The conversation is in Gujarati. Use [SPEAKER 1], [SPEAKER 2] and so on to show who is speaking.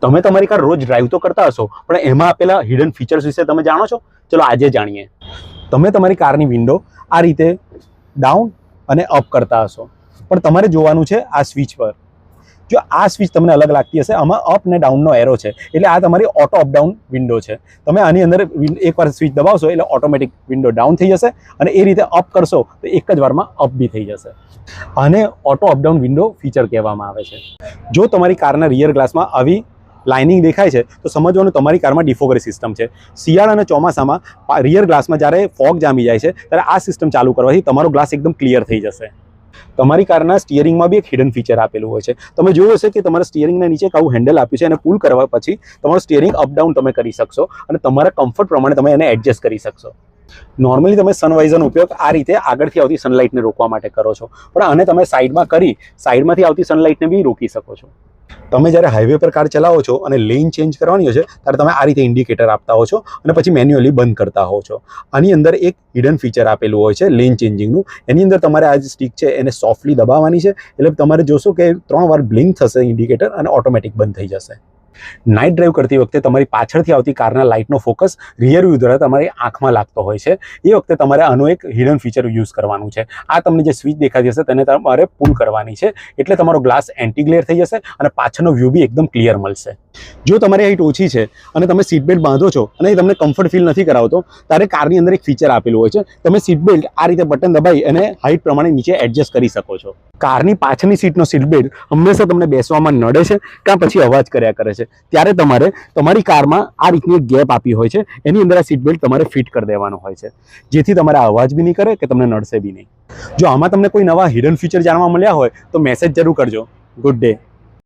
[SPEAKER 1] તમે તમારી કાર રોજ ડ્રાઈવ તો કરતા હશો, પણ એમાં આપેલા હિડન ફીચર્સ વિશે તમે જાણો છો? ચલો આજે જાણીએ. તમે તમારી કારની વિન્ડો આ રીતે ડાઉન અને અપ કરતા હશો, પણ તમારે જોવાનું છે આ સ્વિચ પર. જો આ સ્વિચ તમને અલગ લાગતી હશે, આમાં અપ ને ડાઉનનો એરો છે, એટલે આ તમારી ઓટો અપ ડાઉન વિન્ડો છે. તમે આની અંદર એકવાર સ્વિચ દબાવશો એટલે ઓટોમેટિક વિન્ડો ડાઉન થઈ જશે, અને એ રીતે અપ કરશો તો એક જ વારમાં અપ બી થઈ જશે. આને ઓટો અપડાઉન વિન્ડો ફીચર કહેવામાં આવે છે. જો તમારી કારના રિયર ગ્લાસમાં આવી લાઇનિંગ દેખાય છે તો સમજવાનું તમારી કારમાં ડિફોગર સિસ્ટમ છે. શિયાળા અને ચોમાસામાં રિયર ગ્લાસમાં જ્યારે ફોગ જામી જાય છે ત્યારે આ સિસ્ટમ ચાલુ કરવાથી તમારો ગ્લાસ એકદમ ક્લિયર થઈ જશે. તમારી કારના સ્ટિયરિંગમાં બી એક હિડન ફીચર આપેલું હોય છે. તમે જોયું હશે કે તમારા સ્ટિયરિંગના નીચે આવું હેન્ડલ આપ્યું છે, અને પુલ કરવા પછી તમારું સ્ટિયરિંગ અપડાઉન તમે કરી શકશો, અને તમારા કમ્ફર્ટ પ્રમાણે તમે એને એડજસ્ટ કરી શકશો. નોર્મલી તમે સનવાઇઝરનો ઉપયોગ આ રીતે આગળથી આવતી સનલાઇટને રોકવા માટે કરો છો, પણ આને તમે સાઈડમાં કરી સાઈડમાંથી આવતી સનલાઇટને બી રોકી શકો છો. તમે જ્યારે હાઈવે પર કાર ચલાવો છો અને લેન ચેન્જ કરવાની હોય છે ત્યારે તમે આ રીતે ઇન્ડિકેટર આપતા હો છો અને પછી મેન્યુઅલી બંધ કરતા હો છો. આની અંદર એક હિડન ફીચર આપેલું હોય છે લેન ચેન્જિંગનું. એની અંદર તમારે આ જે સ્ટિક છે એને સોફ્ટલી દબાવવાની છે, એટલે તમારે જોશો કે 3 વાર બ્લિંક થશે ઇન્ડિકેટર અને ઓટોમેટિક બંધ થઈ જશે. નાઇટ ડ્રાઈવ કરતી વખતે તમારી પાછળથી આવતી કારના લાઇટનો ફોકસ રિયર વ્યૂ દ્વારા તમારી આંખમાં લાગતો હોય છે. એ વખતે તમારે આનું એક હિડન ફીચર યુઝ કરવાનું છે. આ તમને જે સ્વિચ દેખાતી હશે તેને તમારે પુલ કરવાની છે, એટલે તમારો ગ્લાસ એન્ટી ગ્લેર થઈ જશે અને પાછળનો વ્યૂ બી એકદમ ક્લિયર મળશે. જો તમારી હાઈટ ઓછી છે અને તમે સીટ બેલ્ટ બાંધો છો અને તમને કમ્ફર્ટ ફીલ નથી કરાવતો, ત્યારે કારની અંદર એક ફીચર આપેલું હોય છે. તમે સીટ બેલ્ટ આ રીતે બટન દબાવી અને હાઈટ પ્રમાણે નીચે એડજસ્ટ કરી શકો છો. કારની પાછળની સીટનો સીટ બેલ્ટ હંમેશા તમને બેસવામાં નડે છે કાં પછી અવાજ કર્યા કરે છે, ત્યારે તમારે તમારી કારમાં આ રીતની એક ગેપ આપી હોય છે, એની અંદર આ સીટ બેલ્ટ તમારે ફિટ કરી દેવાનો હોય છે, જેથી તમારે અવાજ બી નહીં કરે કે તમને નડશે બી નહીં. જો આમાં તમને કોઈ નવા હિડન ફીચર જાણવા મળ્યા હોય તો મેસેજ જરૂર કરજો. Good day.